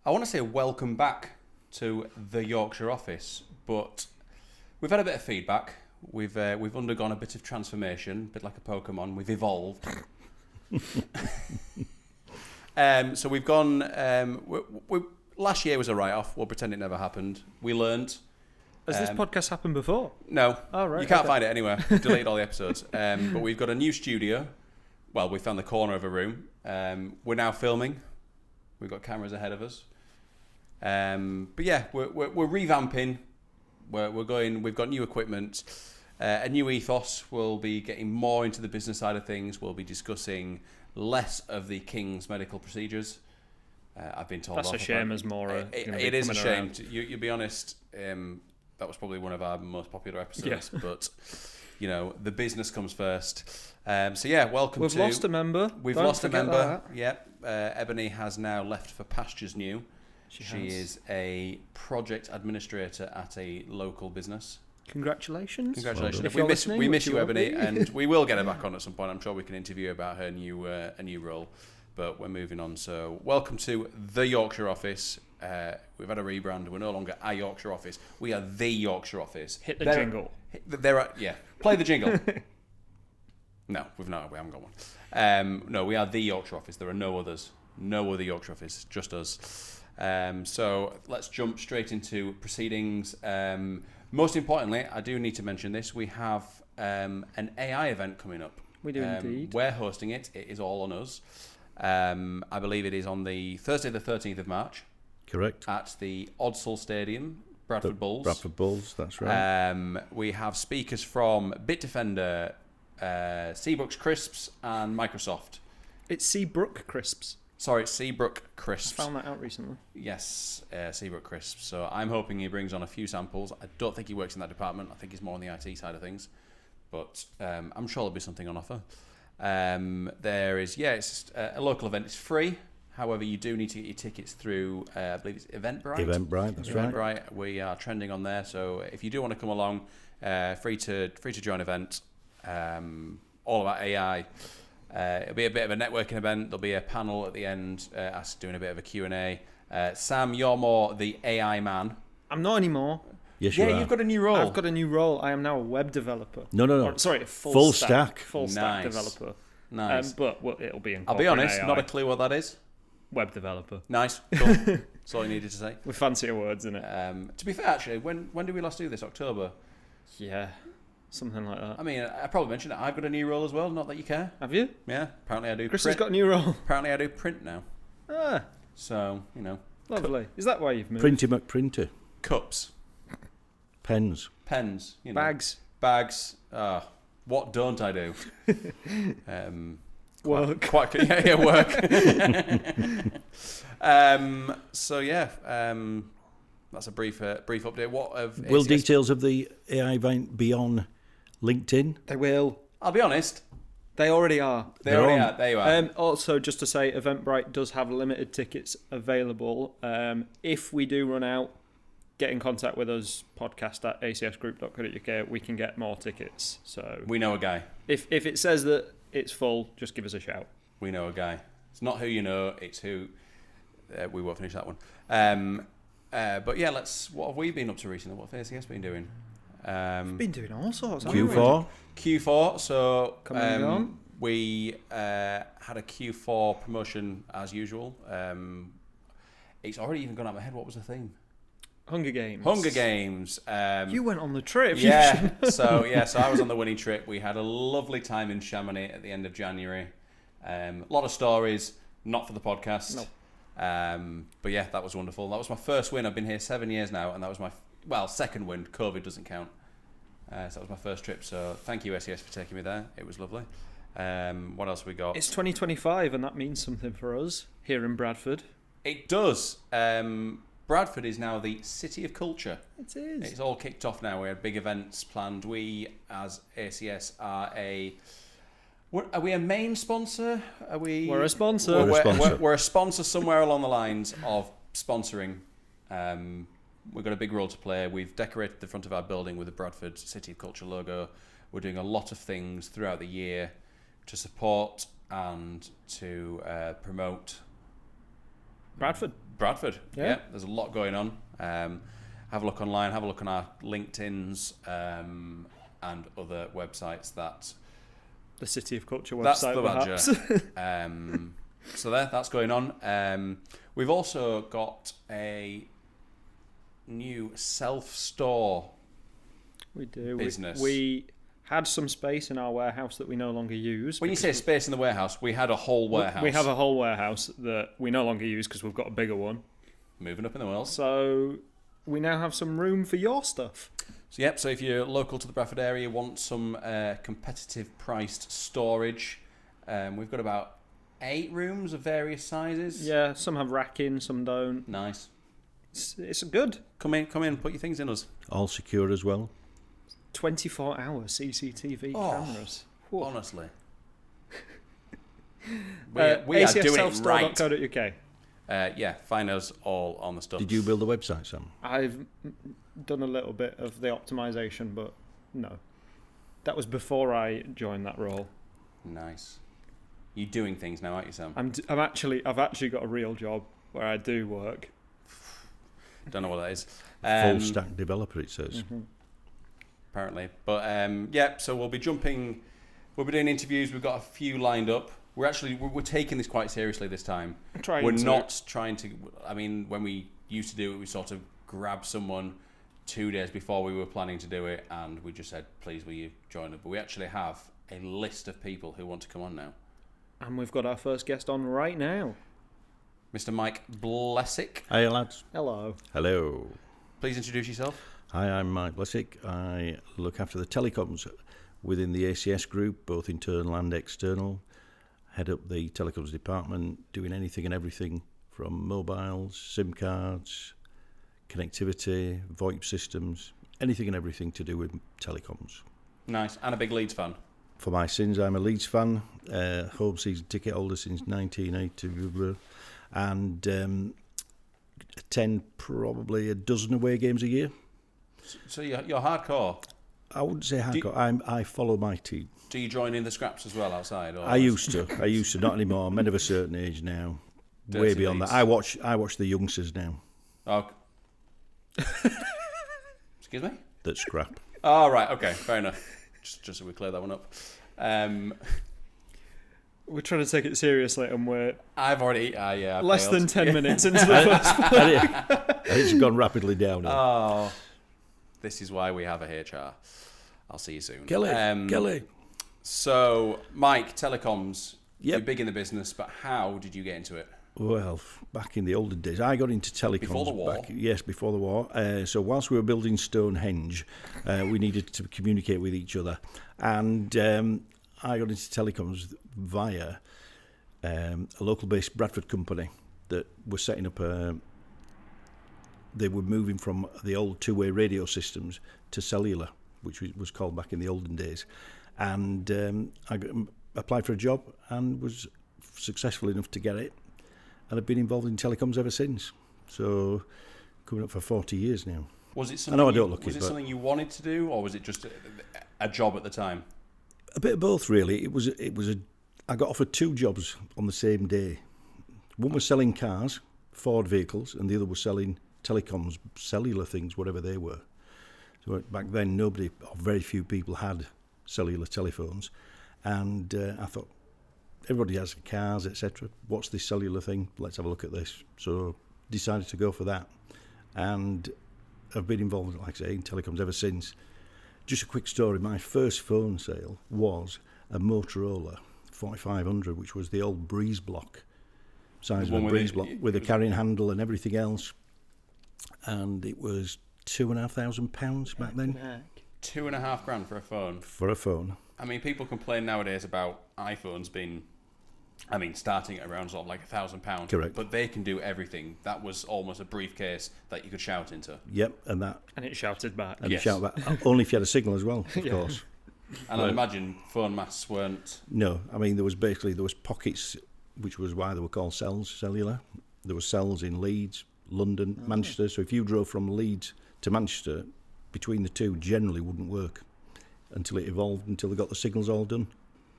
I want to say welcome back to the Yorkshire office, but we've had a bit of feedback. We've undergone a bit of transformation, a bit like a Pokemon. We've evolved. So we've gone. Last year was a write-off. We'll pretend it never happened. We learned. Has this podcast happened before? No. Oh, right. You can't find it anywhere. We've deleted all the episodes. But we've got a new studio. Well, we found the corner of a room. We're now filming. We've got cameras ahead of us. But yeah, we're revamping. We're going. We've got new equipment, a new ethos. We'll be getting more into the business side of things. We'll be discussing less of the King's medical procedures. I've been told that's a shame. As more, it is a shame. You'll be honest. That was probably one of our most popular episodes. Yeah. But you know, the business comes first. So yeah, welcome. We've lost a member. We've lost a member. Yep. Ebony has now left for pastures new. She is a project administrator at a local business. Congratulations. Congratulations. Well, we miss you, Ebony, and we will get her back on at some point. I'm sure we can interview about her new a new role. But we're moving on. So welcome to the Yorkshire office. We've had a rebrand. We're no longer a Yorkshire office. We are the Yorkshire office. Hit the jingle. Play the jingle. No, we haven't got one. No, we are the Yorkshire office. There are no others. No other Yorkshire office. Just us. So let's jump straight into proceedings. Most importantly, I do need to mention this. We have an AI event coming up. We do indeed. We're hosting it. It is all on us. I believe it is on the Thursday the 13th of March. Correct. At the Odsal Stadium, Bradford Bulls. Bradford Bulls, that's right. We have speakers from Bitdefender, Seabrooks Crisps and Microsoft. It's Seabrook Crisps. Sorry, Seabrook Crisps. I found that out recently. Yes, Seabrook Crisps. So I'm hoping he brings on a few samples. I don't think he works in that department. I think he's more on the IT side of things. But I'm sure there'll be something on offer. There is, it's a local event. It's free. However, you do need to get your tickets through, I believe it's Eventbrite. Eventbrite, that's right. Eventbrite. We are trending on there. So if you do want to come along, free to join event. All about AI. It'll be a bit of a networking event. There'll be a panel at the end, us doing a bit of a Q&A. Sam, you're more the AI man. I'm not anymore. Yes, you are. You've got a new role. I've got a new role. I am now a web developer. No. Or, sorry, a full stack. Full stack Nice. developer. Nice. But it'll be I'll be honest, AI. not a clue what that is. Web developer. Nice. Cool. That's all you needed to say. With fancier words in it. To be fair, actually, when did we last do this? October? Yeah. Something like that. I mean, I probably mentioned it. I've got a new role as well. Not that you care. Have you? Yeah. Apparently I do Chris print. has got a new role. Apparently I do print now. Ah. So, you know. Lovely. Is that why you've moved? Printy McPrinter. Cups. Pens. You know. Bags. What don't I do? Work. Work. So yeah, that's a brief update. What of Will ACS... details of the AI event be on LinkedIn? They will. I'll be honest. They already are. They already are. There you are. Also, just to say, Eventbrite does have limited tickets available. If we do run out, get in contact with us, podcast@acsgroup.co.uk. We can get more tickets. So we know a guy. If it says that it's full, just give us a shout. We know a guy. It's not who you know, it's who... we won't finish that one. But yeah, what have we been up to recently? What have ACS been doing? We've been doing all sorts. Q4. So on. we had a Q4 promotion as usual. It's already even gone out of my head. What was the theme? Hunger Games. You went on the trip. Yeah. So I was on the winning trip. We had a lovely time in Chamonix at the end of January. A lot of stories, not for the podcast. No. But yeah, that was wonderful. That was my first win. I've been here 7 years now, and that was my second win. COVID doesn't count. So that was my first trip. So thank you, ACS, for taking me there. It was lovely. What else have we got? It's 2025, and that means something for us here in Bradford. It does. Bradford is now the city of culture. It is. It's all kicked off now. We had big events planned. We, as ACS, are we a main sponsor? We're a sponsor. We're a sponsor somewhere along the lines of sponsoring. We've got a big role to play. We've decorated the front of our building with the Bradford City of Culture logo. We're doing a lot of things throughout the year to support and to promote Bradford. Bradford. Yeah. There's a lot going on. Have a look online. Have a look on our LinkedIn's and other websites. The City of Culture That's website, the perhaps. So that's going on. We've also got a new self-store We do. business. We had some space in our warehouse that we no longer use. When you say space in the warehouse, we had a whole warehouse. We have a whole warehouse that we no longer use because we've got a bigger one. Moving up in the world. So we now have some room for your stuff. So if you're local to the Bradford area, want some competitive priced storage, we've got about 8 rooms of various sizes. Yeah, some have racking, some don't. Nice. It's good. Come in, put your things in us. All secure as well. 24-hour CCTV cameras. Whoa. Honestly. we are doing it right. ACSselfstore.co.uk. Find us all on the stuff. Did you build the website, Sam? I've done a little bit of the optimization, but no. That was before I joined that role. Nice. You're doing things now, aren't you, Sam? I've actually got a real job where I do work. Don't know what that is. Full stack developer, it says. Mm-hmm. Apparently. But so we'll be doing interviews. We've got a few lined up. We're taking this quite seriously this time. We're not trying to, when we used to do it, we sort of grabbed someone 2 days before we were planning to do it, and we just said, please will you join us? But we actually have a list of people who want to come on now. And we've got our first guest on right now. Mr. Mike Blesic. Hi, lads. Hello. Hello. Please introduce yourself. Hi, I'm Mike Blesic. I look after the telecoms within the ACS group, both internal and external. Head up the telecoms department, doing anything and everything from mobiles, SIM cards, connectivity, VoIP systems, anything and everything to do with telecoms. Nice. And a big Leeds fan. For my sins, I'm a Leeds fan, home season ticket holder since 1980, and attend probably a dozen away games a year. So you're hardcore? I wouldn't say hardcore. I follow my team. Do you join in the scraps as well outside? Or I used to, not anymore. I'm men of a certain age now. Dirty Way beyond Leeds. that. I watch the youngsters now. Oh. Excuse me? That scrap. Oh, right. Okay. Fair enough. Just so we clear that one up. We're trying to take it seriously, and we're I've less failed. than 10 minutes into the first one. It's gone rapidly down. Oh, this is why we have a HR. I'll see you soon. Kelly. So, Mike, telecoms. Yep. You're big in the business, but how did you get into it? Well, back in the olden days, I got into telecoms. Before the war? Yes, before the war. So whilst we were building Stonehenge, we needed to communicate with each other. And I got into telecoms via a local-based Bradford company that was setting up they were moving from the old two-way radio systems to cellular, which was called back in the olden days. And I applied for a job and was successful enough to get it. And I've been involved in telecoms ever since. So, coming up for 40 years now. Was it something? I know I don't look it, Was it but something you wanted to do, or was it just a job at the time? a bit of both, really. I got offered 2 jobs on the same day. One was selling cars, Ford vehicles, and the other was selling telecoms, cellular things, whatever they were. So back then, nobody, or very few people had cellular telephones, and I thought, everybody has cars, etc. What's this cellular thing? Let's have a look at this. So decided to go for that. And I've been involved, like I say, in telecoms ever since. Just a quick story. My first phone sale was a Motorola 4500, which was the old breeze block, size of a breeze block, with a carrying handle and everything else. And it was £2,500 back then. $2,500 for a phone. For a phone. I mean, people complain nowadays about iPhones being, starting at around sort of like £1,000. Correct. But they can do everything. That was almost a briefcase that you could shout into. Yep, and it shouted back. And Yes. you shout back. Only if you had a signal as well, of course. And I imagine phone masts weren't... No, there was pockets, which was why they were called cells, cellular. There were cells in Leeds, London, Manchester. So if you drove from Leeds to Manchester, between the two generally wouldn't work until it evolved, until they got the signals all done.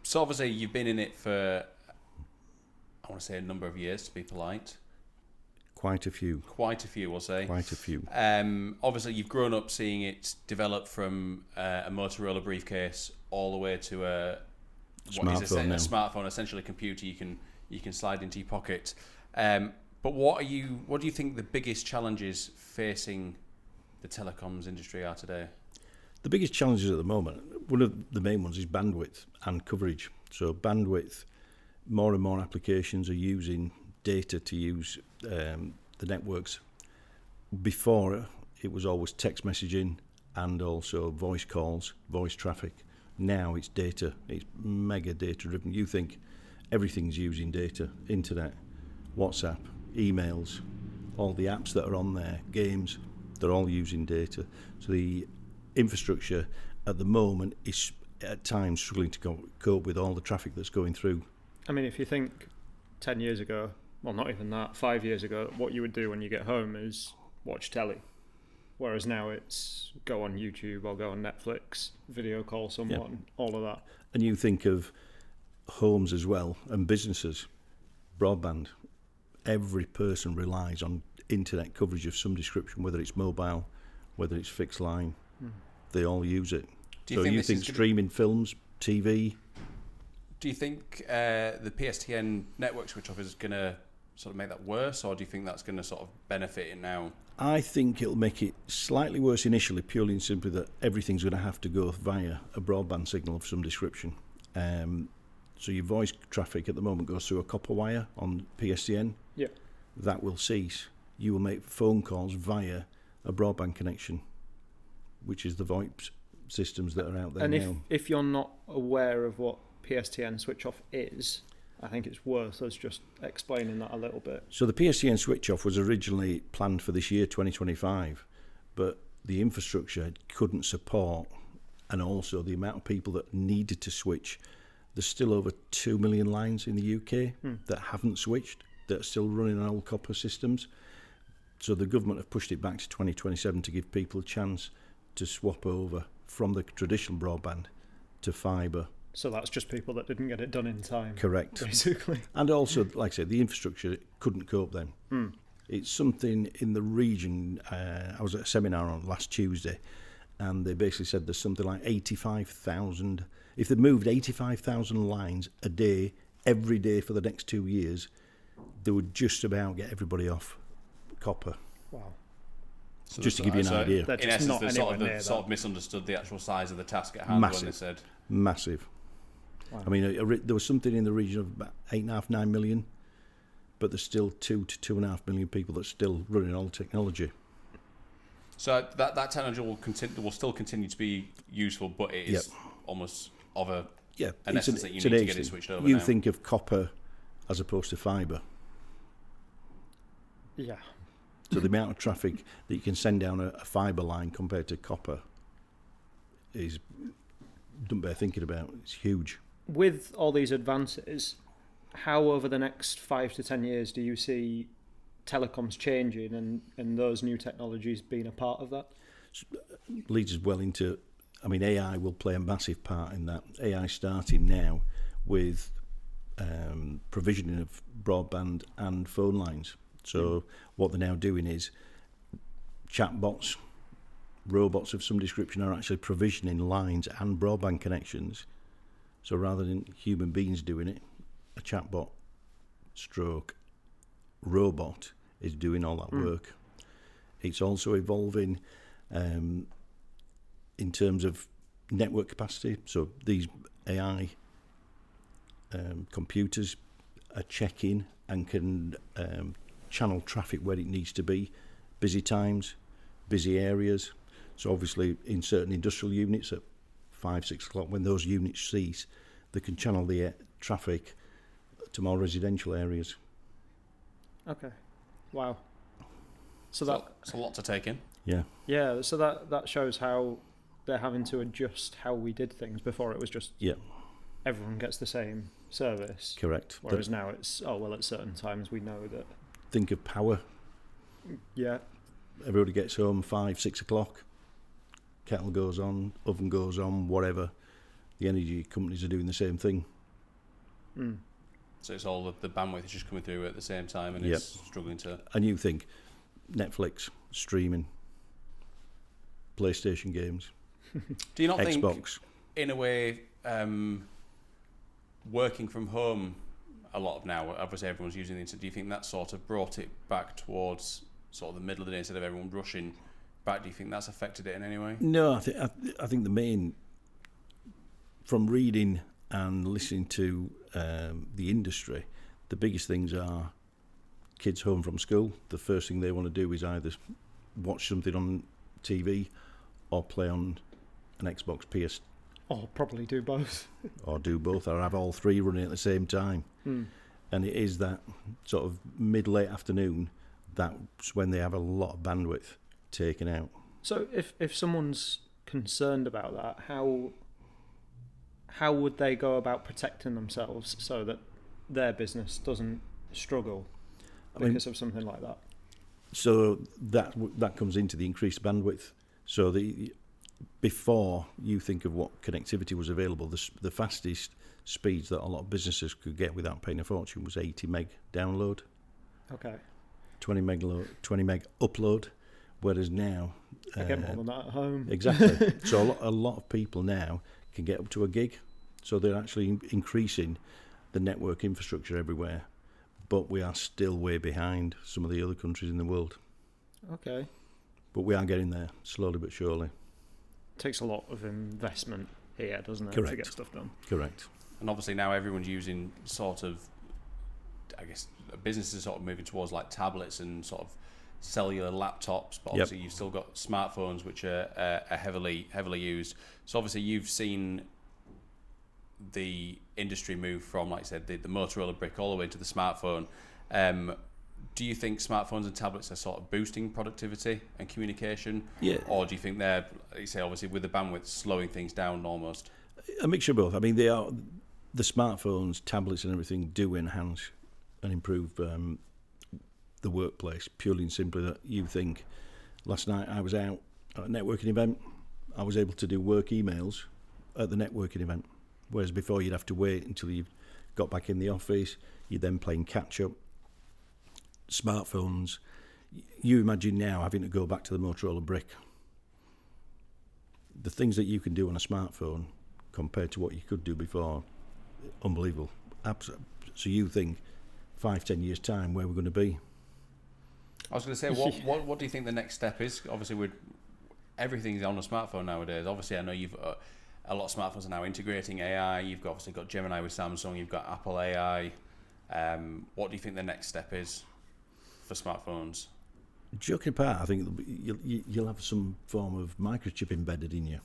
So obviously you've been in it for, I want to say a number of years, to be polite. Quite a few. Quite a few, we'll say. Quite a few. Obviously, you've grown up seeing it develop from a Motorola briefcase all the way to a smartphone, essentially a computer you can slide into your pocket. But what do you think the biggest challenges facing the telecoms industry are today? The biggest challenges at the moment, one of the main ones is bandwidth and coverage. So bandwidth, more and more applications are using data to use the networks. Before, it was always text messaging and also voice calls, voice traffic. Now it's data. It's mega data driven. You think everything's using data, internet, WhatsApp, emails, all the apps that are on there, games, they're all using data. So the infrastructure at the moment is at times struggling to cope with all the traffic that's going through. I mean, if you think 10 years ago, well, not even that, 5 years ago, what you would do when you get home is watch telly. Whereas now it's go on YouTube or go on Netflix, video call someone, all of that. And you think of homes as well and businesses, broadband. Every person relies on internet coverage of some description, whether it's mobile, whether it's fixed line. They all use it. So you think streaming films, TV? Do you think the PSTN network switch off is going to sort of make that worse, or do you think that's going to sort of benefit it now? I think it'll make it slightly worse initially, purely and simply that everything's going to have to go via a broadband signal of some description. So your voice traffic at the moment goes through a copper wire on PSTN. Yeah. That will cease. You will make phone calls via a broadband connection, which is the VoIP systems that are out there now. And if you're not aware of what PSTN switch off is, I think it's worth us just explaining that a little bit. So the PSTN switch off was originally planned for this year, 2025, but the infrastructure couldn't support, and also the amount of people that needed to switch. There's still over 2 million lines in the UK that haven't switched, that are still running on old copper systems. So the government have pushed it back to 2027 to give people a chance to swap over from the traditional broadband to fibre. So that's just people that didn't get it done in time. Correct. Basically. And also, like I said, the infrastructure couldn't cope then. It's something in the region. I was at a seminar on last Tuesday, and they basically said there's something like 85,000. If they moved 85,000 lines a day, every day for the next 2 years, they would just about get everybody off copper. Wow. So just to give you an idea. In essence, they sort of misunderstood the actual size of the task at hand when they said... Massive. Wow. I mean, there was something in the region of about 8.5, 9 million, but there's still 2 to 2.5 million people that's still running old technology. So that technology will still continue to be useful, but it is almost of an essence that you need to get it switched over. You think of copper as opposed to fibre. Yeah. So the amount of traffic that you can send down a fibre line compared to copper is, don't bear thinking about. It's huge. With all these advances, how over the next 5 to 10 years do you see telecoms changing and those new technologies being a part of that? Leads us well into, I mean, AI will play a massive part in that. AI starting now with provisioning of broadband and phone lines. So what they're now doing is chatbots, robots of some description are actually provisioning lines and broadband connections. So rather than human beings doing it, a chatbot stroke robot is doing all that work. It's also evolving in terms of network capacity. So these AI computers are checking and can channel traffic where it needs to be, busy times, busy areas. So obviously in certain industrial units at 5, 6 o'clock, when those units cease, they can channel the traffic to more residential areas. Okay. Wow. So that's a lot to take in. Yeah. Yeah, so that shows how they're having to adjust how we did things. Before it was just everyone gets the same service. Correct. Whereas now it's, at certain times we know that. Think of power. Yeah. Everybody gets home 5, 6 o'clock. Kettle goes on, oven goes on, whatever. The energy companies are doing the same thing. So it's all the bandwidth is just coming through at the same time, and Yep. it's struggling to. And you think Netflix, streaming, PlayStation games, Do you not think, Xbox. in a way, working from home a lot of now, obviously everyone's using the internet, do you think that sort of brought it back towards sort of the middle of the day instead of everyone rushing back? Do you think that's affected it in any way? No, I think the main, from reading and listening to the industry, the biggest things are kids home from school. The first thing they want to do is either watch something on TV or play on an Xbox PS, Or probably do both. or do both, or have all three running at the same time. And it is that sort of mid-late afternoon, that's when they have a lot of bandwidth taken out. So if someone's concerned about that, how would they go about protecting themselves so that their business doesn't struggle because of something like that? So that comes into the increased bandwidth. So before you think of what connectivity was available, the fastest speeds that a lot of businesses could get without paying a fortune was 80 meg download, Okay. 20 meg upload, whereas now I get more than that at home. exactly. So a lot of people now can get up to a gig. So they're actually increasing the network infrastructure everywhere, but we are still way behind some of the other countries in the world. Okay. But we are getting there, slowly but surely. Takes a lot of investment here, doesn't it, Correct. to get stuff done? Correct. And obviously now everyone's using sort of, I guess, businesses sort of moving towards like tablets and sort of cellular laptops, but obviously you've still got smartphones which are heavily used. So obviously you've seen the industry move from, like I said, the Motorola brick all the way to the smartphone. Do you think smartphones and tablets are sort of boosting productivity and communication? Yeah. Or do you think they're, like you say, obviously with the bandwidth, slowing things down almost? A mixture of both. I mean, they are, the smartphones, tablets and everything do enhance and improve the workplace, purely and simply that you think, last night I was out at a networking event, I was able to do work emails at the networking event, whereas before you'd have to wait until you got back in the office, you're then playing catch up. Smartphones, you imagine now having to go back to the Motorola brick. The things that you can do on a smartphone compared to what you could do before, unbelievable. Absolutely. So you think 5-10 years time where we're going to be? I was going to say, what do you think the next step is? Obviously, everything's on a smartphone nowadays. Obviously, I know you've a lot of smartphones are now integrating AI. You've obviously got Gemini with Samsung. You've got Apple AI. What do you think the next step is for smartphones? Joking apart, I think you'll have some form of microchip embedded in you.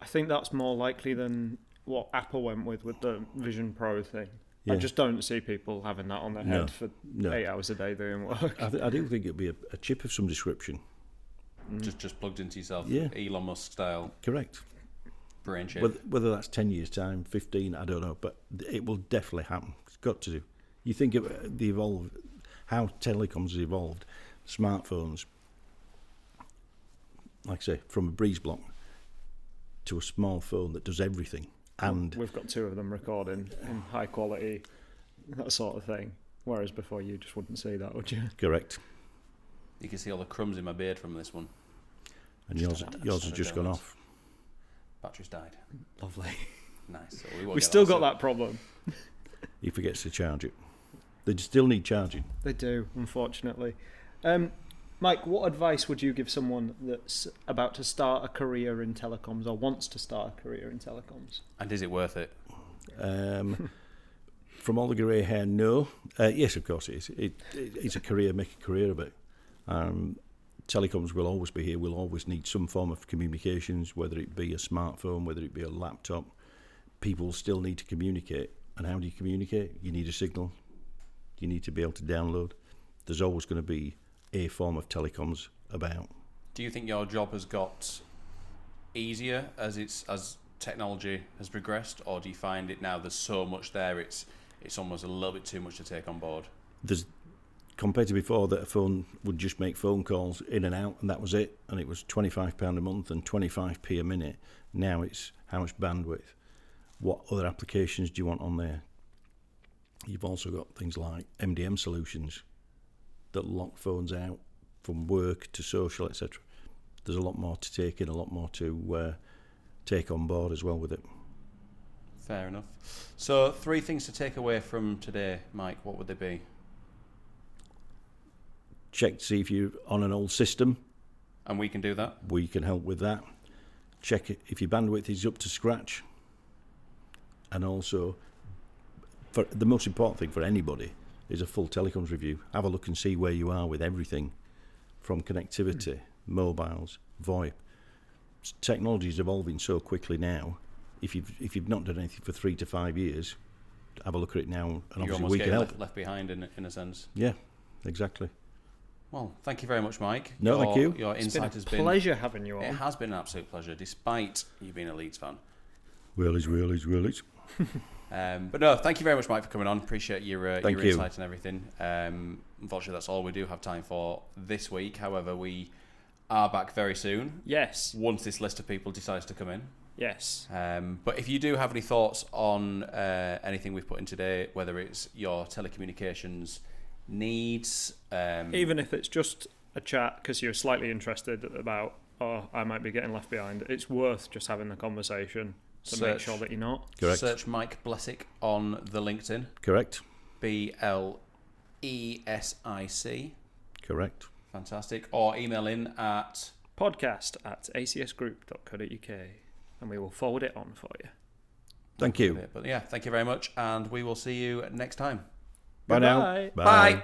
I think that's more likely than what Apple went with the Vision Pro thing. Yeah. I just don't see people having that on their head for No. 8 hours a day doing work. I do think it'll be a chip of some description. Just plugged into yourself, Yeah. Elon Musk style Correct. brain chip. Whether that's 10 years time, 15, I don't know, but it will definitely happen. It's got to do. You think of how telecoms has evolved, smartphones, like I say, from a breeze block to a small phone that does everything. And We've got 2 of them recording in high quality, that sort of thing. Whereas before you just wouldn't see that, would you? correct. You can see all the crumbs in my beard from this one. And Just yours has had a just gone donut. off. Battery's died. Lovely. Nice. So we won't We get still that got soon. that problem. He forgets to charge it. They still need charging. They do, unfortunately. Mike, what advice would you give someone that's about to start a career in telecoms or wants to start a career in telecoms? And is it worth it? From all the grey hair, no. Yes, of course it is. It's a career, make a career of it. Telecoms will always be here. We'll always need some form of communications, whether it be a smartphone, whether it be a laptop. People still need to communicate. And how do you communicate? You need a signal. You need to be able to download. There's always going to be a form of telecoms about. Do you think your job has got easier as technology has progressed, or do you find it now there's so much there it's almost a little bit too much to take on board? There's, compared to before, that a phone would just make phone calls in and out, and that was it. And it was £25 a month and 25p a minute. Now it's how much bandwidth, what other applications do you want on there? You've also got things like MDM solutions that lock phones out from work to social, etc. There's a lot more to take in, a lot more to take on board as well with it. Fair enough. So 3 things to take away from today, Mike, what would they be? Check to see if you're on an old system. And we can do that? We can help with that. Check if your bandwidth is up to scratch. And also, for the most important thing for anybody is a full telecoms review. Have a look and see where you are with everything from connectivity, mobiles, VoIP. Technology is evolving so quickly now. If you've not done anything for 3 to 5 years, have a look at it now, and You're obviously almost we can help. left behind in a sense. Yeah, exactly. Well, thank you very much, Mike. No, thank you. Your insight has been... pleasure having you on. It has been an absolute pleasure, despite you being a Leeds fan. Willies. But no, thank you very much, Mike, for coming on. Appreciate your Thank you. insight and everything. Unfortunately, that's all we do have time for this week. However, we are back very soon. Yes. Once this list of people decides to come in. Yes. But if you do have any thoughts on anything we've put in today, whether it's your telecommunications needs, Even if it's just a chat because you're slightly interested about, I might be getting left behind, it's worth just having the conversation to make sure that you're not. Correct. Search Mike Blesic on the LinkedIn. Correct. Blesic. Correct. Fantastic. Or email in at podcast@acsgroup.co.uk and we will forward it on for you. Thank you. But yeah, thank you very much, and we will see you next time. Bye now. Goodbye. Bye.